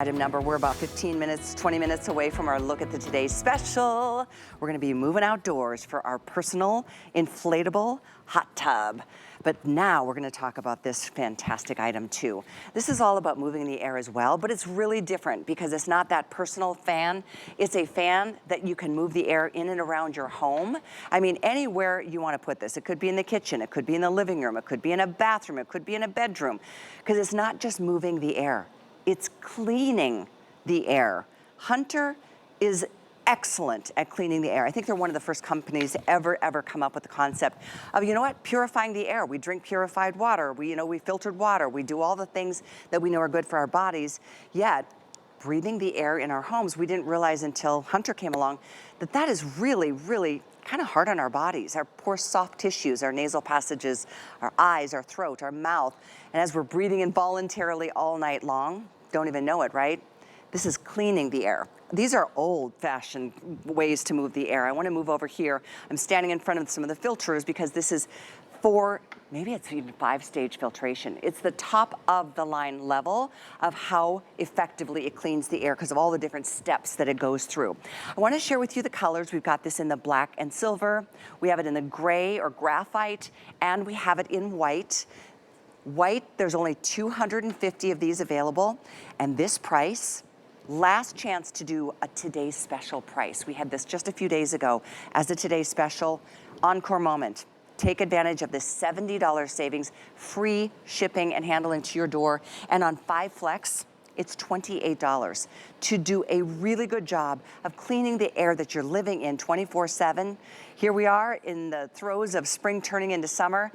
Item number, we're about 15 minutes, 20 minutes away from our look at the today's special. We're gonna be moving outdoors for our personal inflatable hot tub. But now we're gonna talk about this fantastic item too. This is all about moving the air as well, but it's really different because it's not that personal fan. It's a fan that you can move the air in and around your home. I mean, anywhere you wanna put this. It could be in the kitchen, it could be in the living room, it could be in a bathroom, it could be in a bedroom, because it's not just moving the air. It's cleaning the air. Hunter is excellent at cleaning the air. I think they're one of the first companies ever come up with the concept of, you know what, purifying the air. We drink purified water. We filtered water. We do all the things that we know are good for our bodies. Yet, breathing the air in our homes, we didn't realize until Hunter came along that that is really, really kind of hard on our bodies, our poor soft tissues, our nasal passages, our eyes, our throat, our mouth. And as we're breathing involuntarily all night long, don't even know it, right? This is cleaning the air. These are old-fashioned ways to move the air. I want to move over here. I'm standing in front of some of the filters because this is maybe it's even 5-stage filtration. It's the top of the line level of how effectively it cleans the air because of all the different steps that it goes through. I want to share with you the colors. We've got this in the black and silver. We have it in the gray or graphite, and we have it in white. White, there's only 250 of these available, and this price, last chance to do a today's special price. We had this just a few days ago as a today's special encore moment. Take advantage of this $70 savings, free shipping and handling to your door, and on 5 Flex, it's $28 to do a really good job of cleaning the air that you're living in 24/7. Here we are in the throes of spring turning into summer,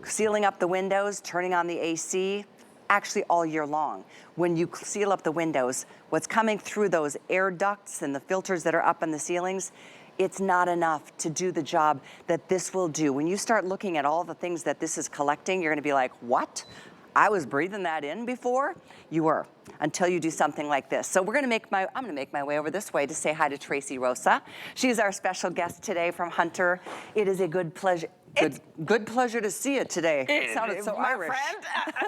sealing up the windows, turning on the AC, actually all year long. When you seal up the windows, what's coming through those air ducts and the filters that are up in the ceilings, it's not enough to do the job that this will do. When you start looking at all the things that this is collecting, you're gonna be like, what? I was breathing that in before? You were, until you do something like this. So I'm gonna make my way over this way to say hi to Tracy Rosa. She's our special guest today from Hunter. It is a good pleasure. Good pleasure to see it today. It sounded so Irish. Friend,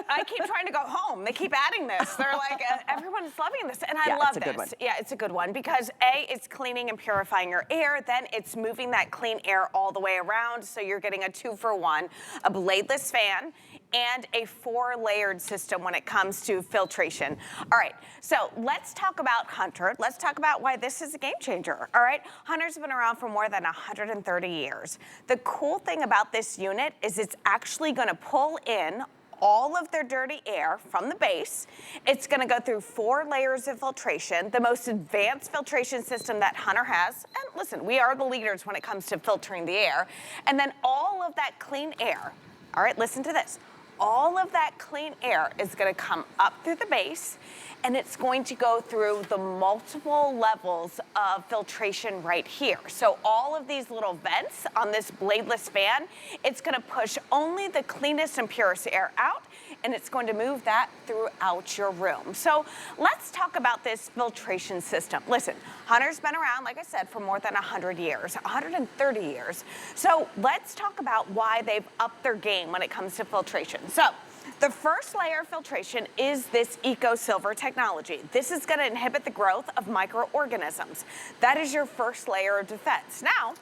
I keep trying to go home. They keep adding this. They're like, everyone's loving this, and I love it's a good one. Yeah, it's a good one because A, it's cleaning and purifying your air. Then it's moving that clean air all the way around, so you're getting a 2-for-1, a bladeless fan, and a 4-layered system when it comes to filtration. All right, so let's talk about Hunter. Let's talk about why this is a game changer, all right? Hunter's been around for more than 130 years. The cool thing about this unit is it's actually gonna pull in all of their dirty air from the base. It's gonna go through 4 layers of filtration, the most advanced filtration system that Hunter has. And listen, we are the leaders when it comes to filtering the air. And then all of that clean air, all right, listen to this. All of that clean air is gonna come up through the base, and it's going to go through the multiple levels of filtration right here. So all of these little vents on this bladeless fan, it's gonna push only the cleanest and purest air out, and it's going to move that throughout your room. So let's talk about this filtration system. Listen, Hunter's been around, like I said, for more than 100 years, 130 years. So let's talk about why they've upped their game when it comes to filtration. So the first layer of filtration is this EcoSilver technology. This is gonna inhibit the growth of microorganisms. That is your first layer of defense. Now,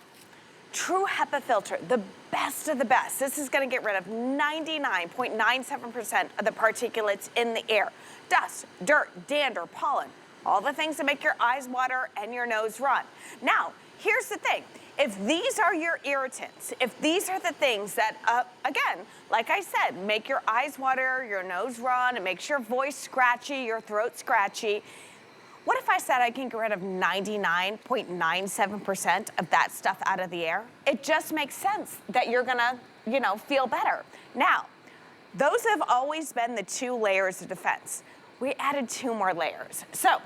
true HEPA filter, the best of the best. This is gonna get rid of 99.97% of the particulates in the air. Dust, dirt, dander, pollen, all the things that make your eyes water and your nose run. Now, here's the thing. If these are your irritants, if these are the things that, again, like I said, make your eyes water, your nose run, it makes your voice scratchy, your throat scratchy, what if I said I can get rid of 99.97% of that stuff out of the air? It just makes sense that you're gonna, feel better. Now, those have always been the 2 layers of defense. We added 2 more layers. So,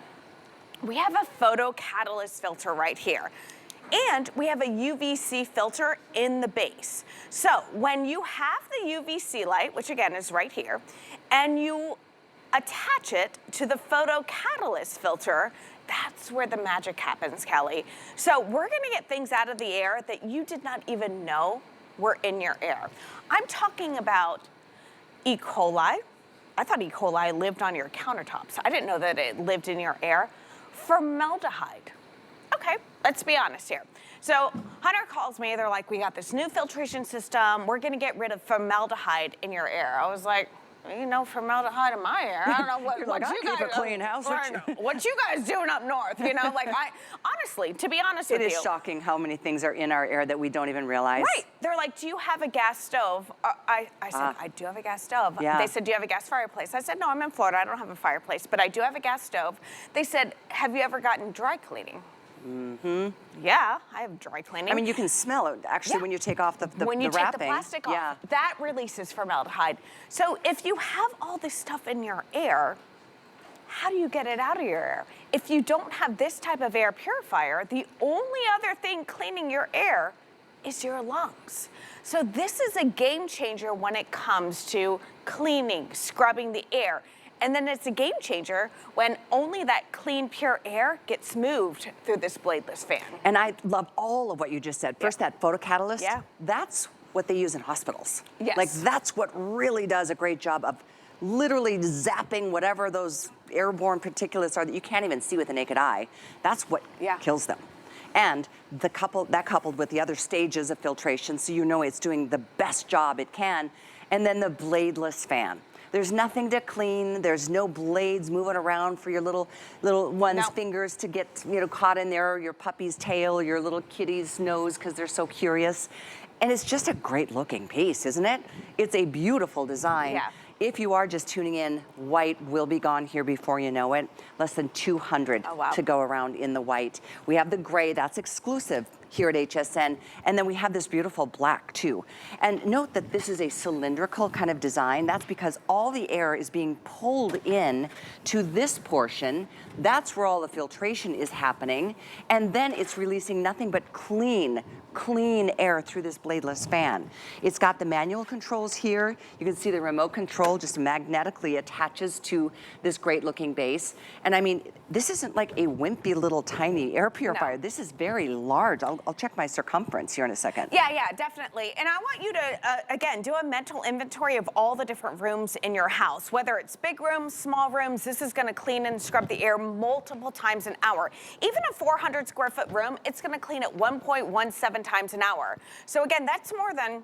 we have a photocatalyst filter right here. And we have a UVC filter in the base. So when you have the UVC light, which again is right here, and you attach it to the photocatalyst filter, that's where the magic happens, Kelly. So we're gonna get things out of the air that you did not even know were in your air. I'm talking about E. coli, I thought E. coli lived on your countertops. I didn't know that it lived in your air. Formaldehyde. Okay, let's be honest here. So Hunter calls me, they're like, we got this new filtration system. We're gonna get rid of formaldehyde in your air. I was like, you know, formaldehyde in my air. I don't know what, You're what like, you I'll guys keep a clean house. what you guys doing up north, you know? Like, honestly, to be honest with you. It is shocking how many things are in our air that we don't even realize. Right. They're like, do you have a gas stove? I said, I do have a gas stove. Yeah. They said, do you have a gas fireplace? I said, no, I'm in Florida. I don't have a fireplace, but I do have a gas stove. They said, have you ever gotten dry cleaning? Mm-hmm. Yeah, I have dry cleaning. I mean, you can smell it, actually, when you take off the when you wrapping. take the plastic off, that releases formaldehyde. So if you have all this stuff in your air, how do you get it out of your air? If you don't have this type of air purifier, the only other thing cleaning your air is your lungs. So this is a game changer when it comes to cleaning, scrubbing the air. And then it's a game changer when only that clean, pure air gets moved through this bladeless fan. And I love all of what you just said. First, that photocatalyst, Yeah. that's what they use in hospitals. Yes. Like, that's what really does a great job of literally zapping whatever those airborne particulates are that you can't even see with the naked eye. That's what kills them. And that coupled with the other stages of filtration, so you know it's doing the best job it can. And then the bladeless fan. There's nothing to clean. There's no blades moving around for your little one's fingers to get caught in there, or your puppy's tail, or your little kitty's nose, because they're so curious. And it's just a great looking piece, isn't it? It's a beautiful design. Yeah. If you are just tuning in, white will be gone here before you know it. Less than 200 to go around in the white. We have the gray, that's exclusive here at HSN. And then we have this beautiful black too. And note that this is a cylindrical kind of design. That's because all the air is being pulled in to this portion. That's where all the filtration is happening. And then it's releasing nothing but clean air through this bladeless fan. It's got the manual controls here. You can see the remote control just magnetically attaches to this great looking base. And I mean, this isn't like a wimpy little tiny air purifier. No. This is very large. I'll check my circumference here in a second. Yeah, definitely. And I want you to, again, do a mental inventory of all the different rooms in your house, whether it's big rooms, small rooms. This is gonna clean and scrub the air multiple times an hour. Even a 400 square foot room, it's gonna clean it 1.17 times an hour. So again, that's more than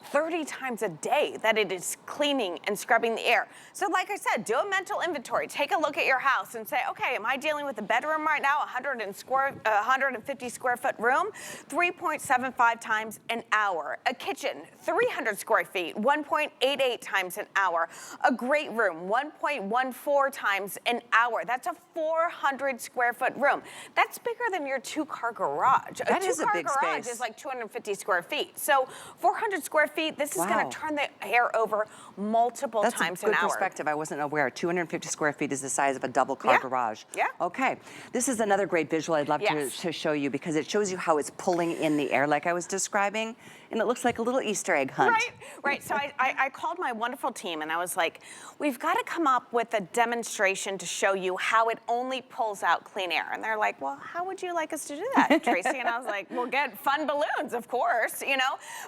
30 times a day that it is cleaning and scrubbing the air. So like I said, do a mental inventory. Take a look at your house and say, okay, am I dealing with a bedroom right now, 150 square foot room, 3.75 times an hour. A kitchen, 300 square feet, 1.88 times an hour. A great room, 1.14 times an hour. That's a 400 square foot room. That's bigger than your 2-car garage. That is a big space. A 2-car garage is like 250 square feet. So 400 square feet, this is going to turn the air over multiple times an hour. That's a good perspective. I wasn't aware. 250 square feet is the size of a double car garage. Yeah. Okay. This is another great visual I'd love to show you, because it shows you how it's pulling in the air like I was describing. And it looks like a little Easter egg hunt. Right. So I called my wonderful team and I was like, we've got to come up with a demonstration to show you how it only pulls out clean air. And they're like, well, how would you like us to do that, Tracy? And I was like, we'll get fun balloons, of course,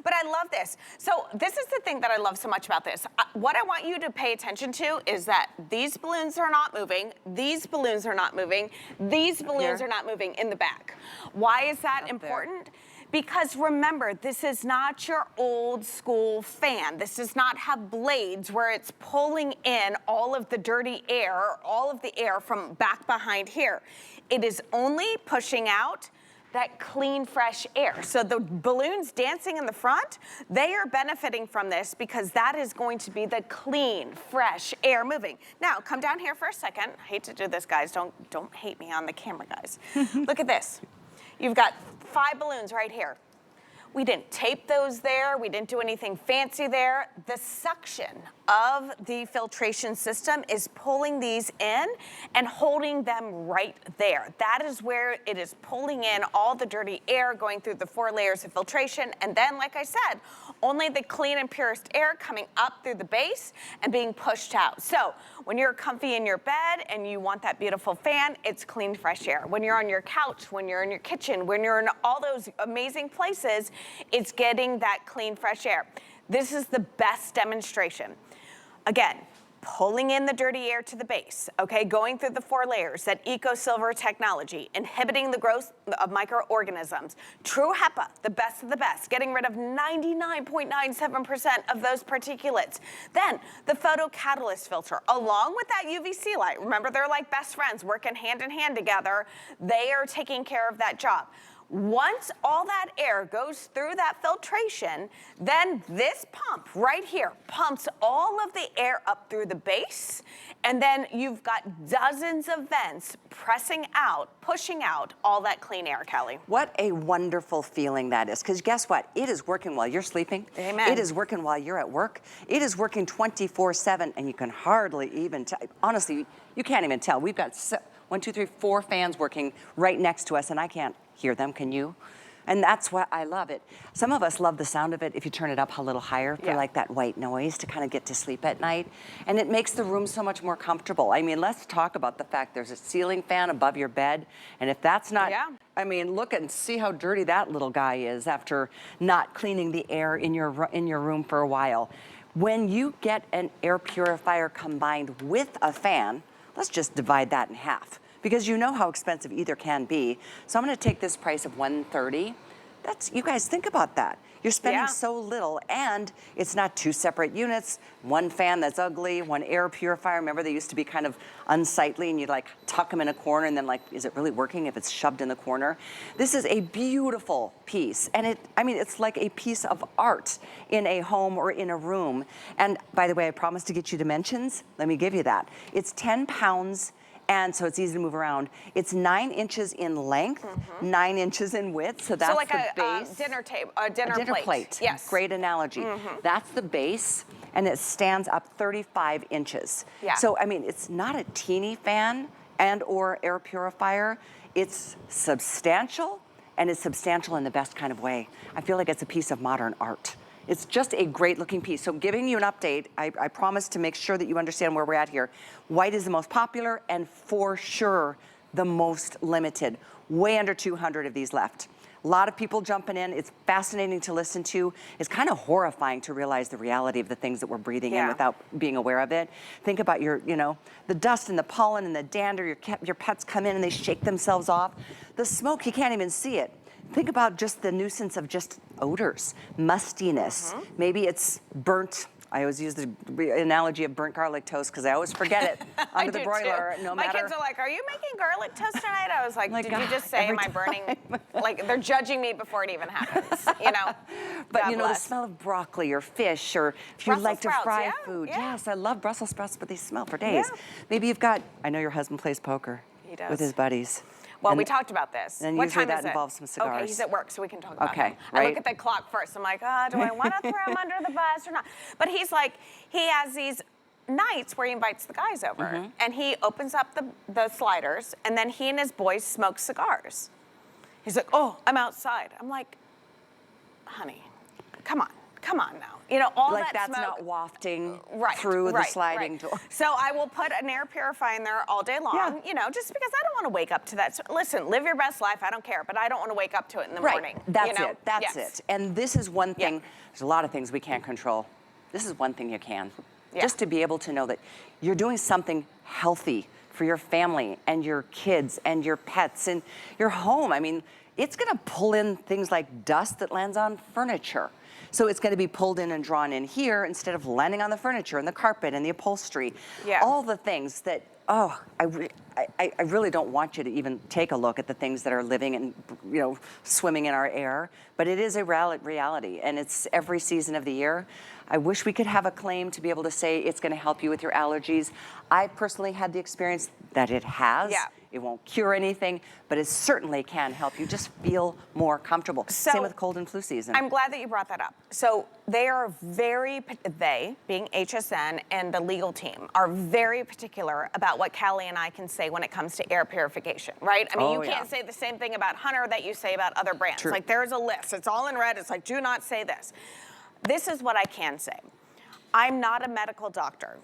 But I love this. So this is the thing that I love so much about this. What I want you to pay attention to is that these balloons are not moving, these balloons are not moving, these balloons are not moving in the back. Why is that important? Because remember, this is not your old school fan. This does not have blades where it's pulling in all of the dirty air, all of the air from back behind here. It is only pushing out that clean, fresh air. So the balloons dancing in the front, they are benefiting from this because that is going to be the clean, fresh air moving. Now, come down here for a second. I hate to do this, guys. Don't hate me on the camera, guys. Look at this. You've got 5 balloons right here. We didn't tape those there. We didn't do anything fancy there. The suction of the filtration system is pulling these in and holding them right there. That is where it is pulling in all the dirty air going through the 4 layers of filtration. And then, like I said, only the clean and purest air coming up through the base and being pushed out. So when you're comfy in your bed and you want that beautiful fan, it's clean, fresh air. When you're on your couch, when you're in your kitchen, when you're in all those amazing places, it's getting that clean, fresh air. This is the best demonstration. Again, pulling in the dirty air to the base, okay, going through the 4 layers, that EcoSilver technology, inhibiting the growth of microorganisms. True HEPA, the best of the best, getting rid of 99.97% of those particulates. Then the photocatalyst filter, along with that UVC light. Remember, they're like best friends, working hand in hand together. They are taking care of that job. Once all that air goes through that filtration, then this pump right here pumps all of the air up through the base, and then you've got dozens of vents pressing out, pushing out all that clean air, Kelly. What a wonderful feeling that is, because guess what? It is working while you're sleeping. Amen. It is working while you're at work. It is working 24/7, and you can hardly even tell. Honestly, you can't even tell. We've got 1, 2, 3, 4 fans working right next to us, and I can't hear them, can you? And that's why I love it. Some of us love the sound of it if you turn it up a little higher for like that white noise to kind of get to sleep at night. And it makes the room so much more comfortable. I mean, let's talk about the fact there's a ceiling fan above your bed. And if that's not, I mean, look and see how dirty that little guy is after not cleaning the air in your room for a while. When you get an air purifier combined with a fan, let's just divide that in half, because you know how expensive either can be. So I'm gonna take this price of $130. That's, you guys think about that. You're spending so little, and it's not 2 separate units, 1 fan that's ugly, 1 air purifier. Remember, they used to be kind of unsightly, and you'd like tuck them in a corner, and then like, is it really working if it's shoved in the corner? This is a beautiful piece, and I mean, it's like a piece of art in a home or in a room. And by the way, I promised to get you dimensions. Let me give you that. It's 10 pounds. And so it's easy to move around. It's 9 inches in length, 9 inches in width. So that's like the a base. dinner table, a dinner plate. Yes. Great analogy. That's the base, and it stands up 35 inches. So, I mean, it's not a teeny fan and or air purifier. It's substantial, and it's substantial in the best kind of way. I feel like it's a piece of modern art. It's just a great looking piece. So giving you an update, I promise to make sure that you understand where we're at here. White is the most popular and for sure the most limited. Way under 200 of these left. A lot of people jumping in. It's fascinating to listen to. It's kind of horrifying to realize the reality of the things that we're breathing in without being aware of it. Think about your, you know, the dust and the pollen and the dander. Your pets come in and they shake themselves off. The smoke, you can't even see it. Think about just the nuisance of just odors, mustiness. Maybe it's burnt. I always use the analogy of burnt garlic toast because I always forget it under the broiler. No matter. My kids are like, "Are you making garlic toast tonight?" I was like, "Did you just say am I burning?" Like they're judging me before it even happens, you know. But God you know, bless. the smell of broccoli or fish, or if you Brussels like to sprouts, fry food. Yes, I love Brussels sprouts, but they smell for days. Maybe you've got. I know your husband plays poker. He does. With his buddies. Well, we talked about this. And what usually time that is it? involves some cigars. Okay, he's at work, so we can talk about him. Right. I look at the clock first. I'm like, oh, do I want to throw him under the bus or not? But he's like, he has these nights where he invites the guys over, and he opens up the sliders, and then he and his boys smoke cigars. He's like, oh, I'm outside. I'm like, honey, come on now. You know, all like that that's smoke, not wafting through the sliding door. So I will put an air purifier in there all day long, you know, just because I don't want to wake up to that. So, listen, live your best life. I don't care, but I don't want to wake up to it in the morning. That's you know? it. That's it. And this is one thing. There's a lot of things we can't control. This is one thing you can. Just to be able to know that you're doing something healthy for your family and your kids and your pets and your home. I mean, it's going to pull in things like dust that lands on furniture. So it's going to be pulled in and drawn in here instead of landing on the furniture and the carpet and the upholstery. All the things that, oh, I really don't want you to even take a look at the things that are living and, you know, swimming in our air. But it is a reality, and it's every season of the year. I wish we could have a claim to be able to say it's going to help you with your allergies. I personally had the experience that it has. It won't cure anything, but it certainly can help you just feel more comfortable. So, same with cold and flu season. I'm glad that you brought that up. So they are they, being HSN and the legal team, are very particular about what Callie and I can say when it comes to air purification, right? I mean, you can't say the same thing about Hunter that you say about other brands. Like, there's a list. It's all in red. It's like, do not say this. This is what I can say. I'm not a medical doctor,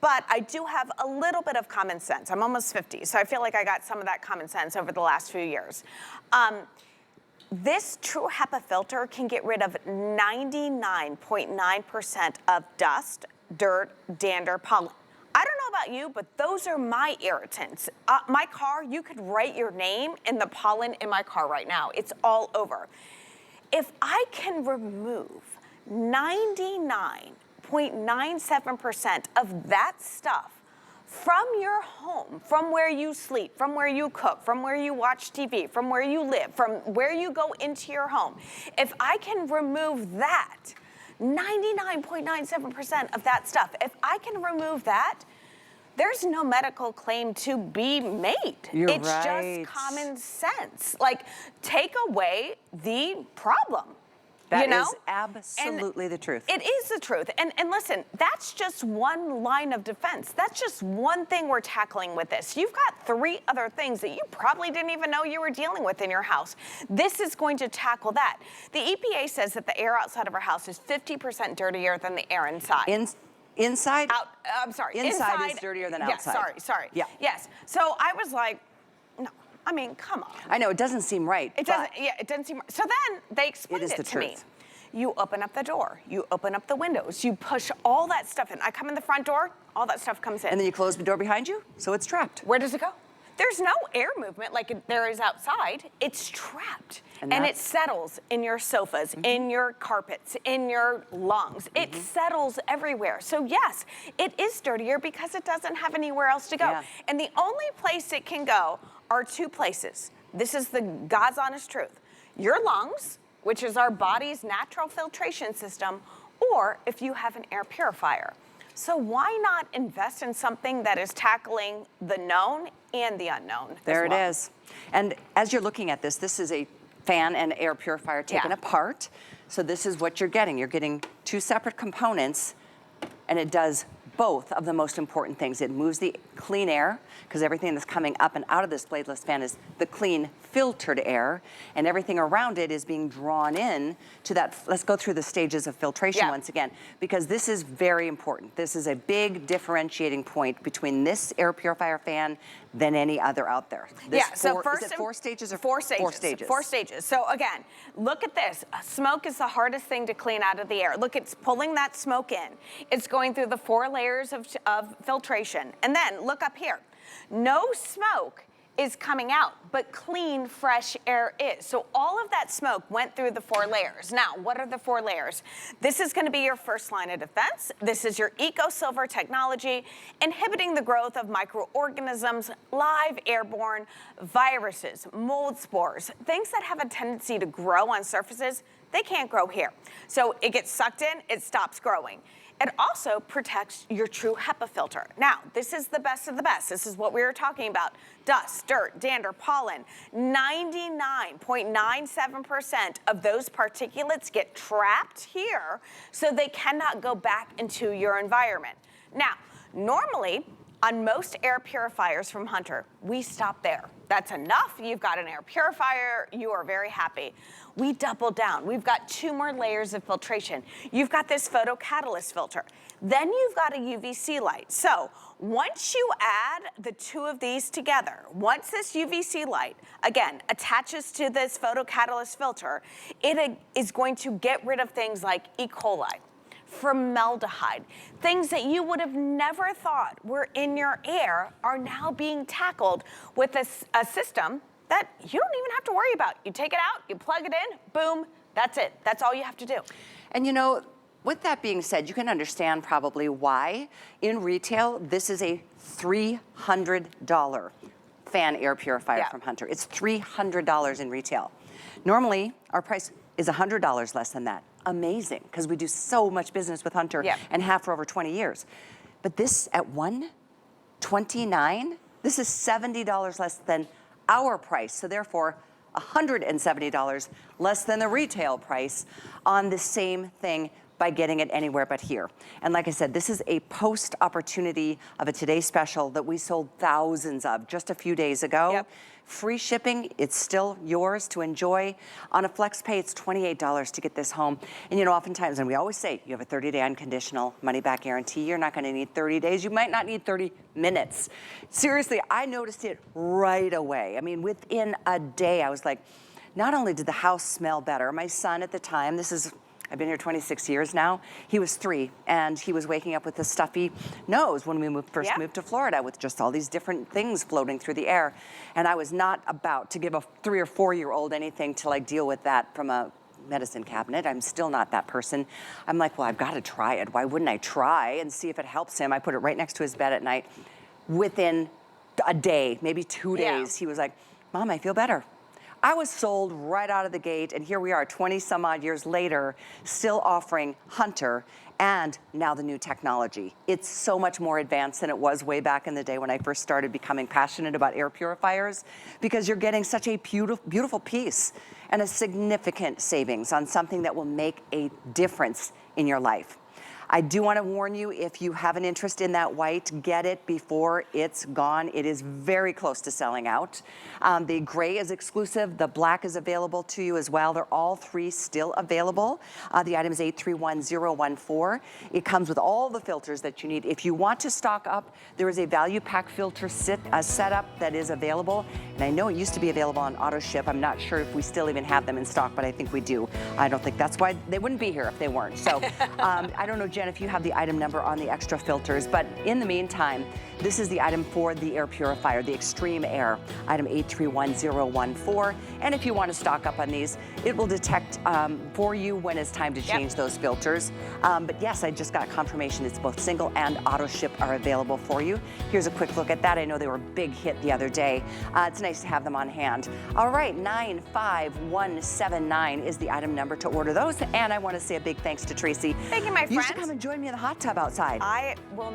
but I do have a little bit of common sense. I'm almost 50, so I feel like I got some of that common sense over the last few years. This true HEPA filter can get rid of 99.9% of dust, dirt, dander, pollen. about you, but those are my irritants. My car, you could write your name in the pollen in my car right now. It's all over. If I can remove 99.97% of that stuff from your home, from where you sleep, from where you cook, from where you watch TV, from where you live, from where you go into your home, if I can remove that, 99.97% of that stuff, if I can remove that, there's no medical claim to be made. It's right. just common sense. Like, take away the problem. That you know? is absolutely the truth. It is the truth. And listen, that's just one line of defense. That's just one thing we're tackling with this. You've got 3 other things that you probably didn't even know you were dealing with in your house. This is going to tackle that. The EPA says that the air outside of our house is 50% dirtier than the air inside. Inside? I'm sorry. Inside is dirtier than outside. Yes, sorry. Yeah. Yes. So I was like, no. I mean, come on. I know, it doesn't seem right. It doesn't, yeah, it doesn't seem right. So then they explained it to me. You open up the door, you open up the windows, you push all that stuff in. I come in the front door, all that stuff comes in. And then you close the door behind you, so it's trapped. Where does it go? There's no air movement like there is outside. It's trapped. And it settles in your sofas, in your carpets, in your lungs. It settles everywhere. So yes, it is dirtier because it doesn't have anywhere else to go. Yeah. And the only place it can go are 2 places. This is the God's honest truth. Your lungs, which is our body's natural filtration system, or if you have an air purifier. So why not invest in something that is tackling the known and the unknown? There it is. And as you're looking at this, this is a fan and air purifier taken apart. So this is what you're getting. You're getting 2 separate components, and it does both of the most important things. It moves the clean air, because everything that's coming up and out of this bladeless fan is the clean filtered air, and everything around it is being drawn in to that. Let's go through the stages of filtration once again, because this is very important. This is a big differentiating point between this air purifier fan than any other out there. This so first, is it 4 stages or 4 stages? 4 stages. 4 stages. So again, look at this. Smoke is the hardest thing to clean out of the air. Look, it's pulling that smoke in. It's going through the 4 layers of filtration. And then look up here. No smoke is coming out, but clean, fresh air is. So all of that smoke went through the 4 layers. Now, what are the 4 layers? This is gonna be your first line of defense. This is your EcoSilver technology, inhibiting the growth of microorganisms, live airborne viruses, mold spores, things that have a tendency to grow on surfaces. They can't grow here. So it gets sucked in, it stops growing. It also protects your true HEPA filter. Now, this is the best of the best. This is what we were talking about. Dust, dirt, dander, pollen. 99.97% of those particulates get trapped here, so they cannot go back into your environment. Now, normally, on most air purifiers from Hunter, we stop there. That's enough. You've got an air purifier. You are very happy. We double down. We've got 2 more layers of filtration. You've got this photocatalyst filter. Then you've got a UVC light. So once you add the 2 of these together, once this UVC light, again, attaches to this photocatalyst filter, it is going to get rid of things like E. coli, formaldehyde, things that you would have never thought were in your air are now being tackled with a system that you don't even have to worry about. You take it out, you plug it in, boom, that's it. That's all you have to do. And you know, with that being said, you can understand probably why in retail this is a $300 fan air purifier from Hunter. It's $300 in retail. Normally, our price is $100 less than that. Amazing, because we do so much business with Hunter and have for over 20 years. But this at $129, this is $70 less than our price, so therefore $170 less than the retail price on the same thing by getting it anywhere but here. And like I said, this is a post opportunity of a Today Special that we sold thousands of just a few days ago. Free shipping, it's still yours to enjoy. On a flex pay, it's $28 to get this home. And you know, oftentimes, and we always say, you have a 30-day unconditional money-back guarantee. You're not gonna need 30 days. You might not need 30 minutes. Seriously, I noticed it right away. I mean, within a day, I was like, not only did the house smell better, my son at the time, this is I've been here 26 years now. He was 3, and he was waking up with a stuffy nose when we first moved to Florida, with just all these different things floating through the air. And I was not about to give a 3 or 4-year-old anything to like deal with that from a medicine cabinet. I'm still not that person. I'm like, well, I've got to try it. Why wouldn't I try and see if it helps him? I put it right next to his bed at night. Within a day, maybe 2 days, he was like, Mom, I feel better. I was sold right out of the gate, and here we are 20 some odd years later, still offering Hunter and now the new technology. It's so much more advanced than it was way back in the day when I first started becoming passionate about air purifiers, because you're getting such a beautiful, beautiful piece and a significant savings on something that will make a difference in your life. I do want to warn you, if you have an interest in that white, get it before it's gone. It is very close to selling out. The gray is exclusive. The black is available to you as well. They're all 3 still available. The item is 831014. It comes with all the filters that you need. If you want to stock up, there is a value pack filter setup that is available. And I know it used to be available on auto ship. I'm not sure if we still even have them in stock, but I think we do. I don't think that's why they wouldn't be here if they weren't. So I don't know, Jen, if you have the item number on the extra filters, but in the meantime, this is the item for the air purifier, the ExtremeAir, item 831014. And if you want to stock up on these, it will detect for you when it's time to change those filters. But yes, I just got confirmation it's both single and auto ship are available for you. Here's a quick look at that. I know they were a big hit the other day. It's nice to have them on hand. All right, 95179 is the item number to order those. And I want to say a big thanks to Tracy. Thank you, my friend. You should come and join me in the hot tub outside. I will